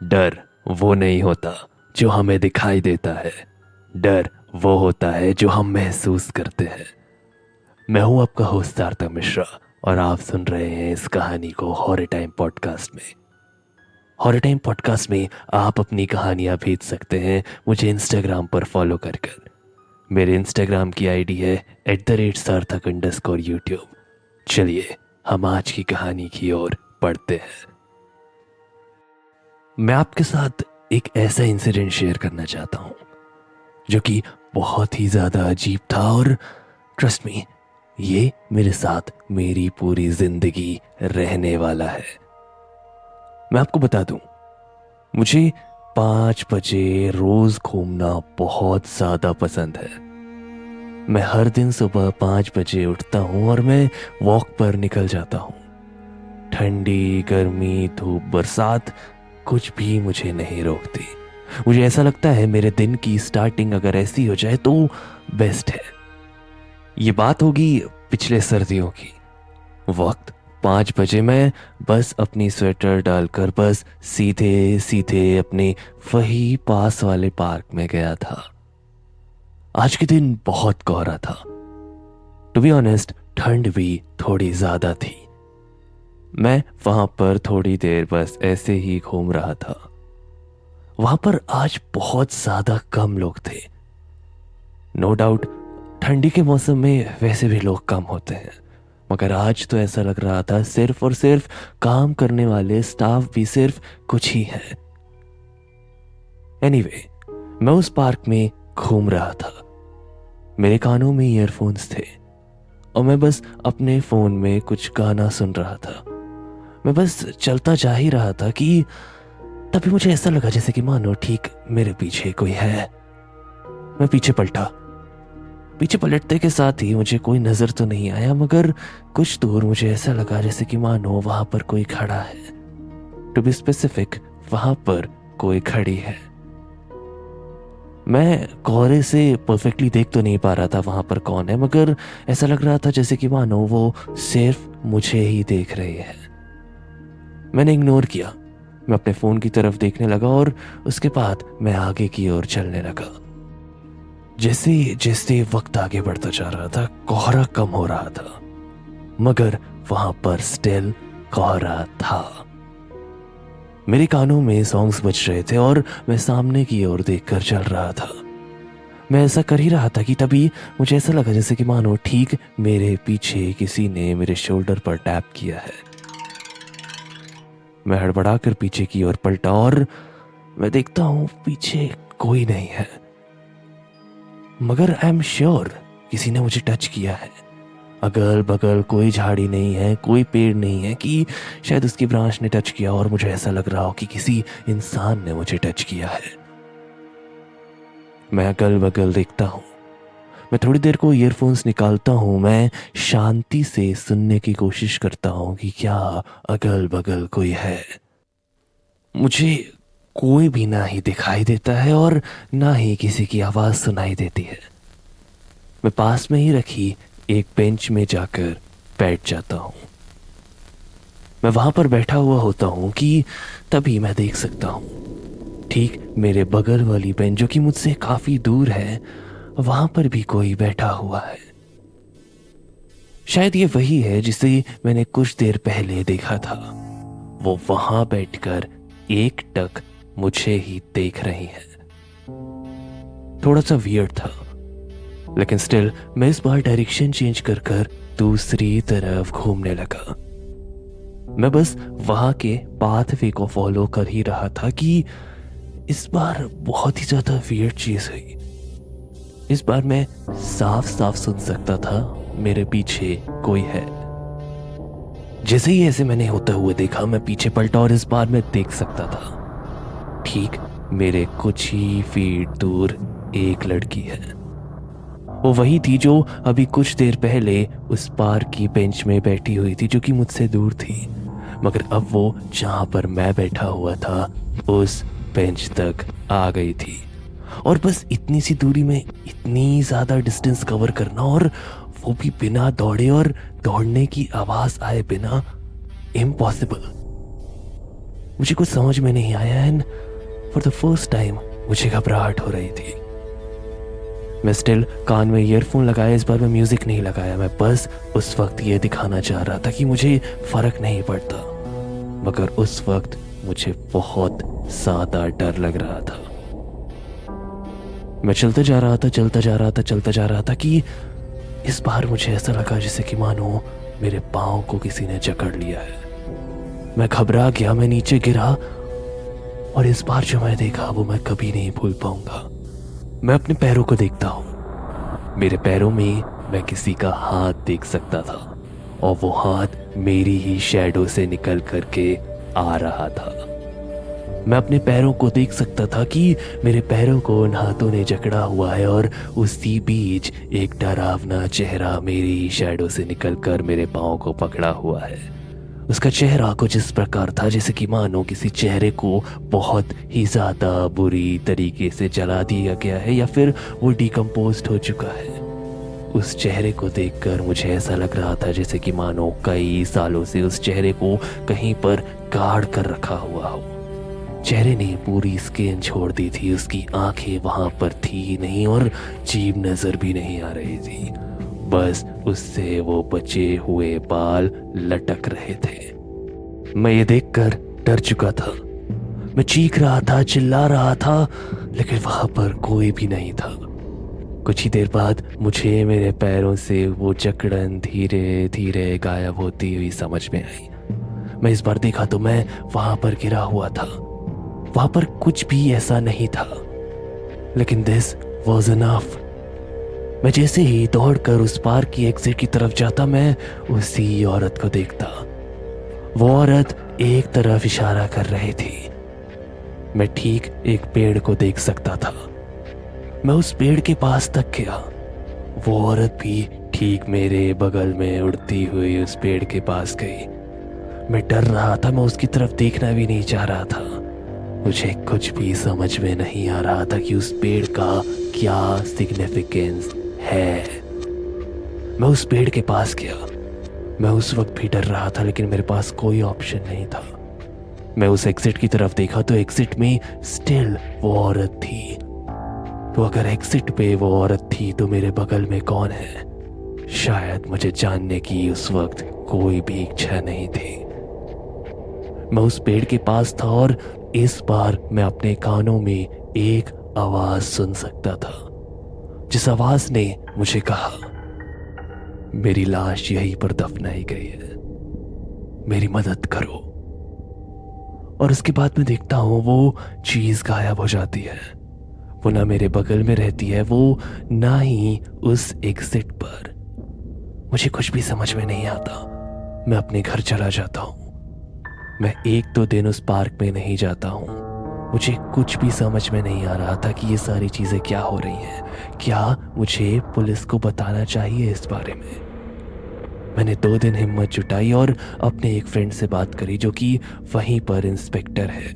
डर वो नहीं होता जो हमें दिखाई देता है, डर वो होता है जो हम महसूस करते हैं। मैं हूं आपका होस्ट सार्थक मिश्रा और आप सुन रहे हैं इस कहानी को हॉरर टाइम पॉडकास्ट में। हॉरर टाइम पॉडकास्ट में आप अपनी कहानियां भेज सकते हैं मुझे इंस्टाग्राम पर फॉलो कर। मेरे इंस्टाग्राम की आईडी है @sarthak_YouTube। चलिए हम आज की कहानी की ओर बढ़ते हैं। मैं आपके साथ एक ऐसा इंसिडेंट शेयर करना चाहता हूं जो कि बहुत ही ज्यादा अजीब था और ट्रस्ट मी, ये मेरे साथ मेरी पूरी जिंदगी रहने वाला है। मैं आपको बता दूं, मुझे 5 बजे रोज घूमना बहुत ज्यादा पसंद है। मैं हर दिन सुबह 5 बजे उठता हूं और मैं वॉक पर निकल जाता हूं। ठंडी, गर्मी, धूप, बरसात कुछ भी मुझे नहीं रोकती। मुझे ऐसा लगता है मेरे दिन की स्टार्टिंग अगर ऐसी हो जाए तो बेस्ट है। ये बात होगी पिछले सर्दियों की। वक्त 5 बजे मैं बस अपनी स्वेटर डालकर बस सीधे सीधे अपने वही पास वाले पार्क में गया था। आज के दिन बहुत कोहरा था। टू बी ऑनेस्ट, ठंड भी थोड़ी ज्यादा थी। मैं वहां पर थोड़ी देर बस ऐसे ही घूम रहा था। वहां पर आज बहुत ज्यादा कम लोग थे। नो डाउट ठंडी के मौसम में वैसे भी लोग कम होते हैं, मगर आज तो ऐसा लग रहा था सिर्फ और सिर्फ काम करने वाले स्टाफ भी सिर्फ कुछ ही हैं। एनीवे, मैं उस पार्क में घूम रहा था। मेरे कानों में ईयरफोन्स थे और मैं बस अपने फोन में कुछ गाना सुन रहा था। मैं बस चलता जा ही रहा था कि तभी मुझे ऐसा लगा जैसे कि मानो ठीक मेरे पीछे कोई है। मैं पीछे पलटा। पीछे पलटते के साथ ही मुझे कोई नजर तो नहीं आया, मगर कुछ दूर मुझे ऐसा लगा जैसे कि मानो वहां पर कोई खड़ा है। टू बी स्पेसिफिक, वहां पर कोई खड़ी है। मैं कोहरे से परफेक्टली देख तो नहीं पा रहा था वहां पर कौन है, मगर ऐसा लग रहा था जैसे कि मानो वो सिर्फ मुझे ही देख रहे हैं। मैंने इग्नोर किया। मैं अपने फोन की तरफ देखने लगा और उसके बाद मैं आगे की ओर चलने लगा। जैसे जैसे वक्त आगे बढ़ता जा रहा था, कोहरा कम हो रहा था, मगर वहां पर स्टिल कोहरा था। मेरे कानों में सॉन्ग्स बज रहे थे और मैं सामने की ओर देखकर चल रहा था। मैं ऐसा कर ही रहा था कि तभी मुझे ऐसा लगा जैसे कि मानो ठीक मेरे पीछे किसी ने मेरे शोल्डर पर टैप किया है। मैं हड़बड़ाकर पीछे की ओर पलटा और मैं देखता हूं पीछे कोई नहीं है, मगर आई एम श्योर किसी ने मुझे टच किया है। अगल बगल कोई झाड़ी नहीं है, कोई पेड़ नहीं है कि शायद उसकी ब्रांच ने टच किया और मुझे ऐसा लग रहा हो कि किसी इंसान ने मुझे टच किया है। मैं अगल बगल देखता हूं। मैं थोड़ी देर को ईयरफोन्स निकालता हूं। मैं शांति से सुनने की कोशिश करता हूं कि क्या अगल बगल कोई है। मुझे कोई भी ना ही दिखाई देता है और ना ही किसी की आवाज सुनाई देती है। मैं पास में ही रखी एक बेंच में जाकर बैठ जाता हूं। मैं वहां पर बैठा हुआ होता हूं कि तभी मैं देख सकता हूं ठीक मेरे बगल वाली बेंच, जो कि मुझसे काफी दूर है, वहां पर भी कोई बैठा हुआ है। शायद ये वही है जिसे मैंने कुछ देर पहले देखा था। वो वहां बैठकर एक टक मुझे ही देख रही है। थोड़ा सा वियर्ड था, लेकिन स्टिल मैं इस बार डायरेक्शन चेंज कर कर दूसरी तरफ घूमने लगा। मैं बस वहां के पाथवे को फॉलो कर ही रहा था कि इस बार बहुत ही ज्यादा वियर्ड चीज हुई। इस बार मैं साफ साफ सुन सकता था मेरे पीछे कोई है। जैसे ही ऐसे मैंने होते हुए देखा, मैं पीछे पलटा और इस बार मैं देख सकता था ठीक मेरे कुछ ही फीट दूर एक लड़की है। वो वही थी जो अभी कुछ देर पहले उस पार्क की बेंच में बैठी हुई थी, जो कि मुझसे दूर थी, मगर अब वो जहां पर मैं बैठा हुआ था उस बेंच तक आ गई थी। और बस इतनी सी दूरी में इतनी ज्यादा डिस्टेंस कवर करना, और वो भी बिना दौड़े और दौड़ने की आवाज आए बिना, इम्पॉसिबल। मुझे कुछ समझ में नहीं आया and for the first time मुझे घबराहट हो रही थी। मैं स्टिल कान में ईयरफोन लगाया, इस बार मैं म्यूजिक नहीं लगाया। मैं बस उस वक्त ये दिखाना चाह रहा था कि मुझे फर्क नहीं पड़ता, मगर उस वक्त मुझे बहुत ज्यादा डर लग रहा था। मैं चलता जा रहा था कि इस बार मुझे ऐसा लगा जैसे कि मानो मेरे पाँव को किसी ने जकड़ लिया है। मैं घबरा गया, मैं नीचे गिरा और इस बार जो मैं देखा वो मैं कभी नहीं भूल पाऊंगा। मैं अपने पैरों को देखता हूँ, मेरे पैरों में मैं किसी का हाथ देख सकता था और वो हाथ मेरी ही शैडो से निकल करके आ रहा था। मैं अपने पैरों को देख सकता था कि मेरे पैरों को उन हाथों ने जकड़ा हुआ है और उसी बीच एक डरावना चेहरा मेरी ही शैडो से निकलकर मेरे पाँव को पकड़ा हुआ है। उसका चेहरा कुछ इस प्रकार था जैसे कि मानो किसी चेहरे को बहुत ही ज्यादा बुरी तरीके से जला दिया गया है या फिर वो डिकम्पोज्ड हो चुका है। उस चेहरे को देखकर मुझे ऐसा लग रहा था जैसे कि मानो कई सालों से उस चेहरे को कहीं पर गाड़ कर रखा हुआ हो। चेहरे ने पूरी स्किन छोड़ दी थी, उसकी आंखें वहां पर थी नहीं और जीभ नजर भी नहीं आ रही थी, बस उससे वो बचे हुए बाल लटक रहे थे। मैं ये देखकर डर चुका था। मैं चीख रहा था, चिल्ला रहा था, लेकिन वहां पर कोई भी नहीं था। कुछ ही देर बाद मुझे मेरे पैरों से वो जकड़न धीरे धीरे गायब होती हुई समझ में आई। मैं इस बार देखा तो मैं वहां पर गिरा हुआ था। वहां पर कुछ भी ऐसा नहीं था, लेकिन दिस वॉज इनफ। मैं जैसे ही दौड़कर उस पार्क की एग्जिट की तरफ जाता, मैं उसी औरत को देखता। वो औरत एक तरफ इशारा कर रही थी। मैं ठीक एक पेड़ को देख सकता था। मैं उस पेड़ के पास तक गया। वो औरत भी ठीक मेरे बगल में उड़ती हुई उस पेड़ के पास गई। मैं डर रहा था, मैं उसकी तरफ देखना भी नहीं चाह रहा था। मुझे कुछ भी समझ में नहीं आ रहा था कि उस पेड़ का क्या सिग्निफिकेंस है। मैं उस पेड़ के पास गया। मैं उस वक्त भी डर रहा था, लेकिन मेरे पास कोई ऑप्शन नहीं था। मैं उस एग्जिट की तरफ देखा तो एग्जिट में स्टिल वो औरत थी। तो अगर एग्जिट पे वो औरत थी तो मेरे बगल में कौन है? शायद मुझे जानने की उस वक्त कोई भी इच्छा नहीं थी। मैं उस पेड़ के पास था और इस बार मैं अपने कानों में एक आवाज सुन सकता था, जिस आवाज ने मुझे कहा, मेरी लाश यहीं पर दफनाई गई है, मेरी मदद करो। और उसके बाद मैं देखता हूं वो चीज गायब हो जाती है। वो ना मेरे बगल में रहती है, वो ना ही उस एग्जिट पर। मुझे कुछ भी समझ में नहीं आता। मैं अपने घर चला जाता हूं। मैं 1-2 दिन उस पार्क में नहीं जाता हूं। मुझे कुछ भी समझ में नहीं आ रहा था कि ये सारी चीजें क्या हो रही हैं। क्या मुझे पुलिस को बताना चाहिए इस बारे में? मैंने 2 दिन हिम्मत जुटाई और अपने एक फ्रेंड से बात करी जो कि वहीं पर इंस्पेक्टर है।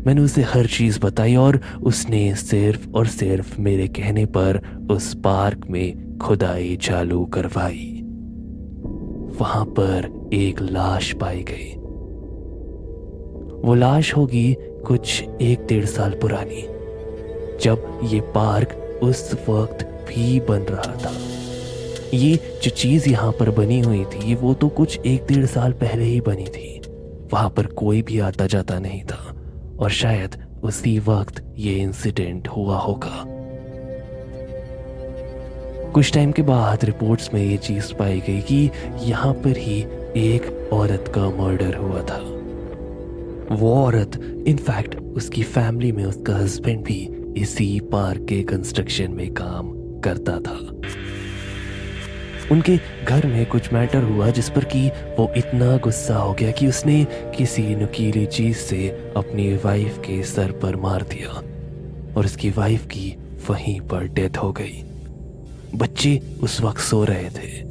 मैंने उसे हर चीज बताई और उसने सिर्फ और सिर्फ मेरे कहने पर उस पार्क में खुदाई चालू करवाई। वहां पर एक लाश पाई गई। वो लाश होगी कुछ 1-1.5 साल पुरानी, जब ये पार्क उस वक्त भी बन रहा था। ये जो चीज यहाँ पर बनी हुई थी वो तो कुछ 1-1.5 साल पहले ही बनी थी। वहां पर कोई भी आता जाता नहीं था और शायद उसी वक्त ये इंसिडेंट हुआ होगा। कुछ टाइम के बाद रिपोर्ट्स में ये चीज पाई गई कि यहाँ पर ही एक औरत का मर्डर हुआ था। वो औरत, इनफैक्ट उसकी फैमिली में उसका हस्बैंड भी इसी पार्क के कंस्ट्रक्शन में काम करता था। उनके घर में कुछ मैटर हुआ जिस पर कि वो इतना गुस्सा हो गया कि उसने किसी नुकीली चीज से अपनी वाइफ के सर पर मार दिया और उसकी वाइफ की वहीं पर डेथ हो गई। बच्चे उस वक्त सो रहे थे।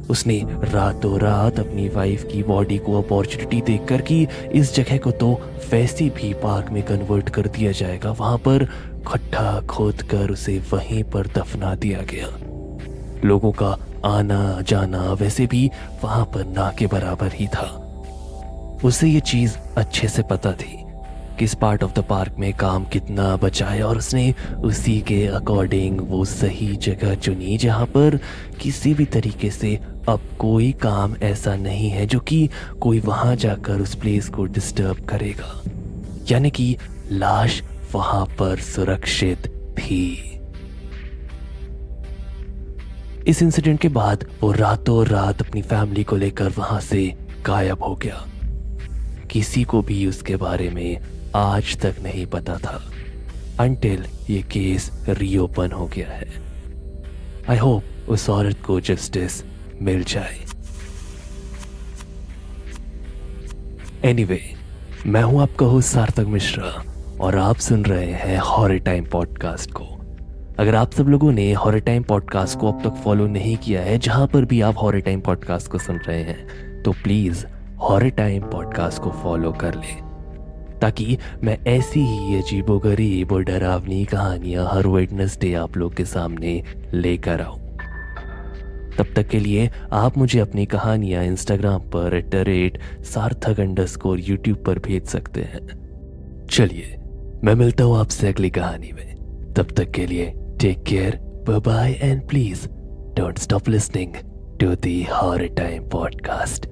उसने रातों रात अपनी वाइफ की बॉडी को अपॉर्चुनिटी देखकर कि इस जगह को तो वैसे भी पार्क में कन्वर्ट कर दिया जाएगा, वहां पर खड्डा खोद कर उसे वहीं पर दफना दिया गया। लोगों का आना जाना वैसे भी वहां पर ना के बराबर ही था। उसे ये चीज अच्छे से पता थी किस पार्ट ऑफ द पार्क में काम कितना बचा है, और उसने उसी के अकॉर्डिंग वो सही जगह चुनी जहां पर किसी भी तरीके से अब कोई काम ऐसा नहीं है जो कि कोई वहां जाकर उस प्लेस को डिस्टर्ब करेगा। यानी कि लाश वहां पर सुरक्षित थी। इस इंसिडेंट के बाद वो रातों रात अपनी फैमिली को लेकर वहां से गायब हो गया। किसी को भी उसके बारे में आज तक नहीं पता था अनटिल ये केस रीओपन हो गया है। आई होप उस औरत को जस्टिस मिल जाए। एनीवे, मैं हूं आपका होस्ट सार्थक मिश्रा और आप सुन रहे हैं हॉरर टाइम पॉडकास्ट को। अगर आप सब लोगों ने हॉरर टाइम पॉडकास्ट को अब तक फॉलो नहीं किया है, जहां पर भी आप हॉरर टाइम पॉडकास्ट को सुन रहे हैं, तो प्लीज हॉरर टाइम पॉडकास्ट को फॉलो कर लें, ताकि मैं ऐसी ही अजीबोगरीब और डरावनी कहानियां हर वेडनेसडे आप लोग के सामने लेकर आऊं। तब तक के लिए आप मुझे अपनी कहानियां इंस्टाग्राम पर @सार्थक_ यूट्यूब पर भेज सकते हैं। चलिए, मैं मिलता हूं आपसे अगली कहानी में। तब तक के लिए take care, bye bye, and please don't stop listening to the horror time podcast.